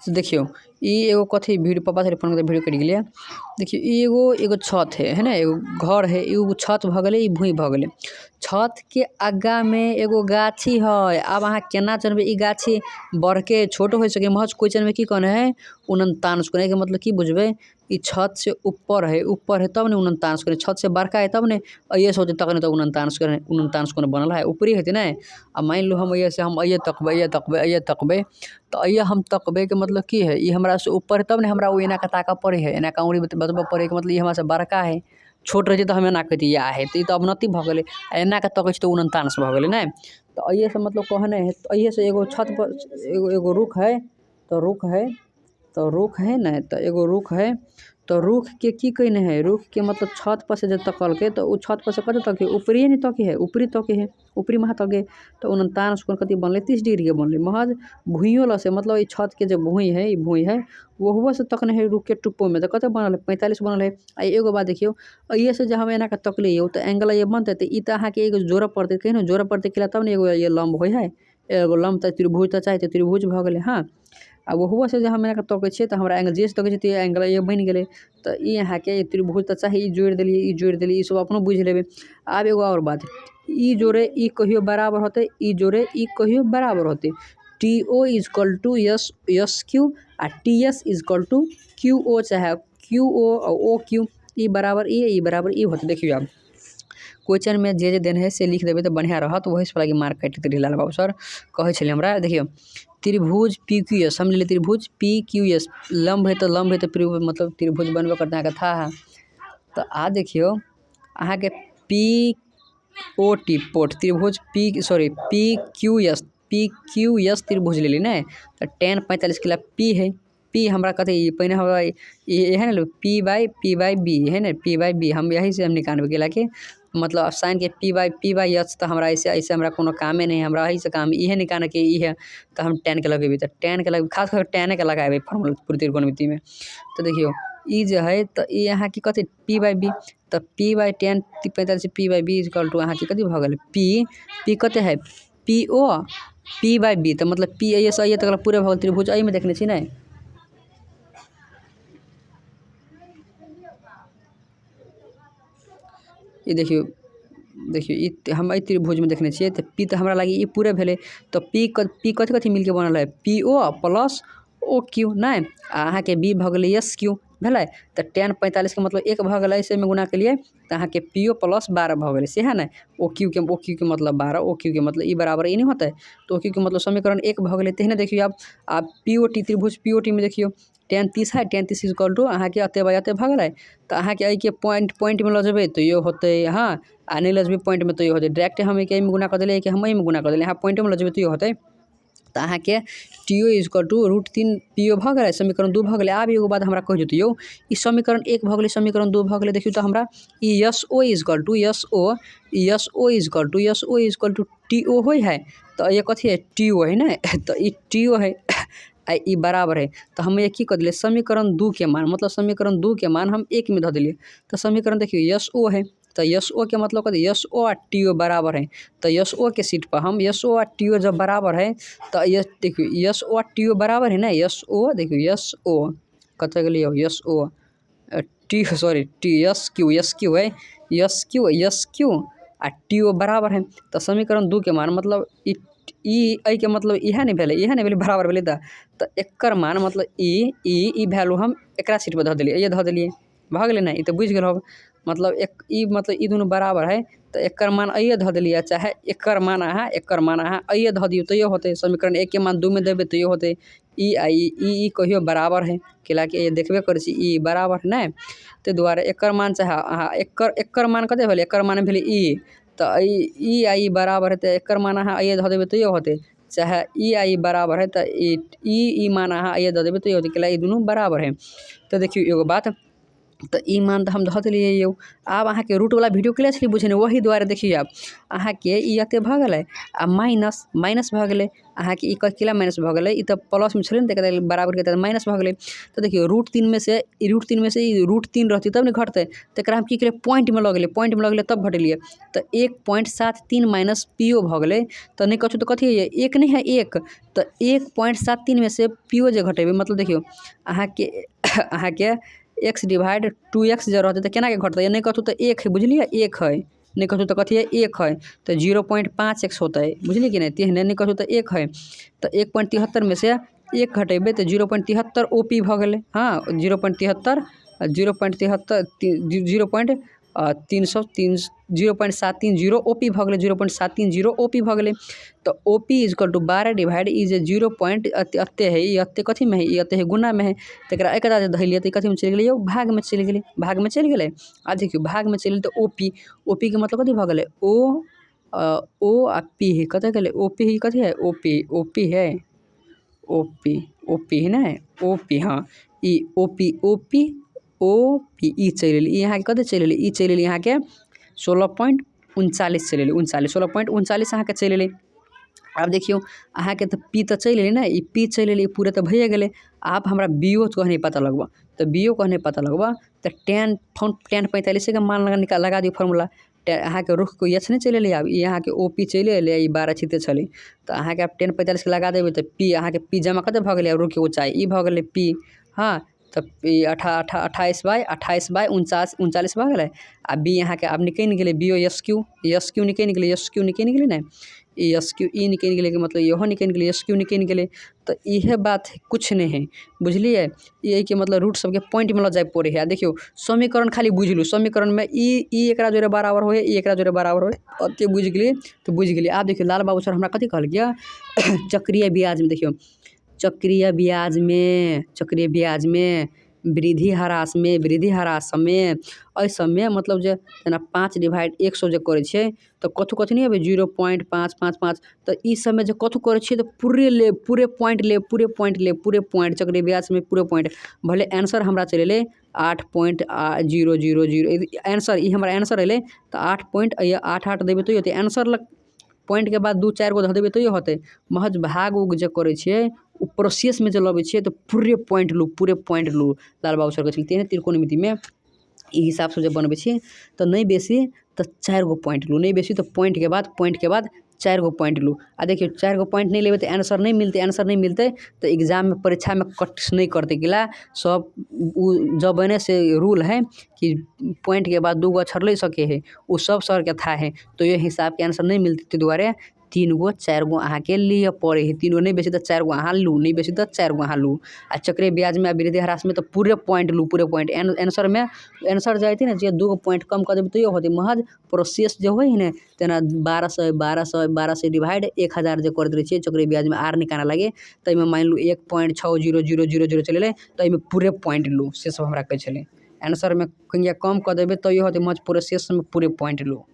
तो देखियो ई एगो कथी वीडियो पापा से फोन करके वीडियो कट गेलिए। देखियो ई एगो छत है ना, एगो घर है, एगो छत भ गेलै, ई भूई भ गेलै। छत के आगा में एगो गाछी है। अब अहाँ केना जानबे ई गाछी बड़के छोट हो सके महज क्वेश्चन में की कहने है 49 कहने के मतलब की बुझबे ई छत से ऊपर है तब ने 49 कहने, छत से बड़का है तब ने अइये से होते तक ने तो 49 कहने बनल है, ऊपरी हेते ना। अब मान लो हम अइये से हम अइये तकबे तो अइये हम तकबे के मतलब की है ई हमरा से ऊपर है तब ने हमरा एना के ताका पड़े है, एना का उंगली बतबा पड़े के मतलब ई हमरा से बड़का है। छोट रही तो हम एना कहती या है तो ई तो अवनति भ गेलै, एना के तकै तो 49 भ गेलै ना। तो अइये से मतलब कहने है तो अइये से एगो छत पर एगो रुख है तो रुख है ना, तो एगो रुख है तो रुख के की कहने है, रुख के मतलब छत पर से जब तकल के तो उ छत पर से कते तक है ऊपरी नहीं तक है, ऊपरी तक है, ऊपरी महा तक है। तो 49 कोण कति बनले 30 डिग्री के बनले महज भुइयों ल से मतलब ई छत के जो भुई है ई भुई है वो हुआ से तकने है रुख के टुप्पो में तो कते बनल 45 बनल है। आ एगो बात देखियो अइये से जब हम एना के तकले हो तो एंगल ये बनते तो ई त अहाँ के एगो जोड़ पड़ते कहीं ना जोड़ पड़ते केला तब ने एगो ये लंब होय है, एगो लंब त त्रिभुज त चाहे त्रिभुज भ गेलै। हाँ आ ओहुआ से जे हम एना के तकै छियै तो हमरा एंगल जे से तकै छियै तो एंगल ये बन गेलै। तो ई अहाँ के त्रिभुज त चाहे ई जोड़ देलिए ई सब अपनो बुझ लेबे। आब एगो और बात ई जोड़े ई कहियो बराबर होते, ई जोड़े ई कहियो बराबर होते। TO = SQ uh TS = QO चाहे QO और OQ ई बराबर ई होते। देखियो अब क्वेश्चन में जे देने है से लिख देबे तो बढ़िया रहत, वही से लगी मार्क काट देते लाल बाबू सर कहे छले हमरा। देखियो त्रिभुज PQS हम ले त्रिभुज PQS लंब है तो मतलब त्रिभुज बनबे करता है था। तो आ देखियो अहाँ के पोट त्रिभुज PQS त्रिभुज ले ली ना। तो tan 45 के P है, P हमरा कते पहिने हमरा ये है ना P/B है ना, P/B हम यही से हम निकालबे केला के मतलब साइन के P/H तो हमरा ऐसे हमरा कोनो कामे नहीं, हमरा यही से काम इहे निकाले के ई है। तो हम tan के लगेबे तो tan के लगे खास कर tan के लगाबे फार्मूला पूरी त्रिकोणमिति में। तो देखियो ई जो है तो ई यहाँ की कथी P/B तो P/tan 45 P/B = अहाँ के कथी भ गेल P कते है PO P/B तो मतलब P ऐसे आइए तक पूरे भ गेल त्रिभुज एहि में देखने छी ना। ये देखियो ई हम ए त्रिभुज में देखने छियै तो P तो हमरा लगी ई पूरे भेले। तो P कथी मिल के बनल है PO + OQ ना। अहाँ के B भ गेलै SQ भेलै। तो tan 45 के मतलब 1 भ गेलै, ऐसे में गुना के लिए तो अहाँ के PO + 12 भ गेलै से है ना। OQ के मतलब 12 OQ के मतलब ई बराबर ई नहीं होता है। तो OQ के मतलब समीकरण 1 भ गेलै। तेहने देखियो अब POT त्रिभुज POT में देखियो tan 30 है, tan 30 = अहाँ के अते बाय अते भ गेलै। तो अहाँ के के पॉइंट में ल जेबे तो ये होते हाँ आ नहीं लजबे पॉइंट में तो ये होते डायरेक्ट हम एक में गुना कर देले कि हम में गुना कर देले, यहाँ पॉइंट में लजबे तो ये होते। तो अहाँ के TO = √3 PO भ गेलै, समीकरण 2 भ गेलै। आब एगो बात हमरा कह दियौ ई समीकरण 1 भ गेलै, समीकरण 2 भ गेलै। देखियो तो हमरा ई SO TO होय है तो ये कथी है TO है ना। तो ई TO है आ ई बराबर है। तो हम ये की कर दिले समीकरण 2 के मान मतलब समीकरण 2 के मान हम 1 में धऽ देलिए। तो समीकरण देखियो SO है तो SO के मतलब कथी SO और TO बराबर है। तो SO के सीट पर हम SO और TO जब बराबर है तो ये देखियो SO और TO बराबर है ना। SO देखियो SO कते गेलियो SO SQ है SQ आ TO बराबर है। तो समीकरण 2 के मान मतलब ई के मतलब इहे नहीं भेले बराबर भेले। तो एकर मान मतलब ई वैल्यू हम एकरा सीट पर धऽ देलिए, ये धऽ देलिए भ गेलै ना। ई तो बुझ गेल हो मतलब ई दोनों बराबर है तो एकर मान अइये धऽ देलिए, चाहे एकर मान अहाँ अइये धऽ दियौ तो ये होते। समीकरण 1 के मान 2 में देबे तो ये होते ई कहियो बराबर है केला के ये देखबे करै छी ई बराबर है ना। ते दुआरे एकर मान चाहे अहाँ एकर मान कते भेले, एकर मान भेले ई तो ई बराबर है तो एकर मान अहाँ अइये धऽ देबे तो ये होते, चाहे ई बराबर है तो ई मान अहाँ अइये धऽ देबे तो ये होते केला ई दोनों बराबर है। तो देखियो एगो बात तो ई मान तो हम धऽ देलिए यौ। आब अहाँ के रूट वाला वीडियो क्लियर छली बुझे वही द्वारा देखिए आब अहाँ के ई एते भ गेलै आ माइनस माइनस भ गेलै अहाँ के ई किला माइनस भ गेलै ई तो प्लस में छलै न त बराबर के माइनस भ गेलै। तो देखियो रूट 3 में से ई रूट 3 रहती तब न घटतै तकरा हम की केलिए पॉइंट में लऽ गेलिए तब घटेलिए। तो 1.73 माइनस पीओ भ गेलै तो नहीं कछु तो कथी है एक नहीं है एक तो 1.73 में से पीओ जे घटेबे मतलब देखियो अहाँ के x डिवाइड 2x जो रहते तो केना के घटते नहीं कथू तो एक है बुझलिए एक है नहीं कथू तो कथी है एक है तो 0.5x होता है बुझलिए कि नहीं तेहने नहीं कथू तो एक है तो 1.73 में से एक घटेबे तो 0.73 OP भ गेलै। हाँ 0.73 0.730 OP भ गेलै 0.730 OP भ गेलै। तो OP इजकल टू 12 डिवाइड ई जे 0 पॉइंट अत्ते है ई अत्ते कथी में है ई अत्ते है गुना में है तकरा एक धैलिए तो कथी में चलि गेलै भाग में चलि गेलै आ देखियो भाग में चलि तो OP के मतलब कथी भ गेलै ओ आ P है कतऽ गेलै OP है कथी है OP है OP है ना OP हाँ ई OP ई चलि एलै ई यहाँ के कतऽ चलि एलै ई चलि एलै यहाँ के 16.39 चलि एलै 16.39 अहाँ के चलि एलै। आब देखियो अहाँ के तो P तो चलि एलै ना ई P चलि एलै पूरे तो भइए गेलै। आप हमरा BO कहने पता लगबा तो BO कहने पता लगबा तो tan 45 के मान लगा दियो फॉर्मूला अहाँ के रुख को यछ नहीं चलि एलै आब ई अहाँ के OP चलि एलै ई 12 छिते छलै तो अहाँ के अब tan 45 के लगा देबै तो P अहाँ के P जमा कते भ गेलै रुख के ऊंचाई ई भ गेलै P। हाँ तो 28/39 भ गेलै आ B अहाँ के अब निकलि गेलै BO SQ निकलि गेलै ना ई SQ ई निकलि गेलै के मतलब इहो निकलि गेलै SQ निकलि गेलै तो इहे बात है कुछ नहीं है बुझलिए ई के मतलब रूट सब के पॉइंट में ल जाए पड़े है। देखियो समीकरण खाली बुझलू समीकरण में ई एकरा जोरे बराबर होय ई एकरा जोरे बराबर होय ओते बुझ गेली तो बुझ गेली। आब देखियो लाल बाबू सर हमरा कथी कहल गया चक्रीय ब्याज में देखियो चक्रीय ब्याज में वृद्धि ह्रास में एहि सबमें मतलब जे जेना 5 डिवाइड 100 जे करै छियै तो कथी नहीं अबे 0.555 तो ई सब में जो कथू करे छियै तो पूरे पॉइंट चक्रीय ब्याज में पूरे पॉइंट भले आंसर हमरा चल एलै 8.000 आंसर ई हमरा आंसर एलै तो 8.88 देबे तो होते आंसर पॉइंट के बाद 2-4 गो धऽ देबै तो होते महज भाग उग जे करे छियै उ प्रोसेस में जे लबे छियै तो पूरे पॉइंट लू लाल बाबू सर के चलते त्रिकोणमिति में ई हिसाब से जब बनबै छियै तो नहीं बेसी तो 4 गो पॉइंट लू नहीं बेसी तो पॉइंट के बाद 4 गो पॉइंट लू आ देखियो 4 गो पॉइंट नहीं लेबे तो आंसर नहीं मिलते तो एग्जाम में परीक्षा में कट नहीं करते गिला सब जब बने से रूल है कि पॉइंट के बाद 2 गो अक्षर ले सके है वो सब सर के था है तो ये हिसाब के आंसर नहीं मिलते द्वारे 3 गो 4 गो अहाँ के लिए पड़े है 3 गो नहीं बेसी तो 4 गो अहाँ लू नहीं बेसी तो 4 गो अहाँ लू आ चक्रीय ब्याज में वृद्धि ह्रास में तो पूरे पॉइंट लू पूरे पॉइंट आंसर जाती ना जे 2 गो पॉइंट कम कर देबे तो होते महज प्रोसेस जो है ना तेना 1200 डिवाइड 1000 जो कर दे चक्रीय ब्याज में आर निकालना लगे तो में मान लू 1.600000 चले तो पूरे पॉइंट लू से सब हमरा कहे चले आंसर में कम कर देबे तो होते महज प्रोसेस में पूरे पॉइंट लू।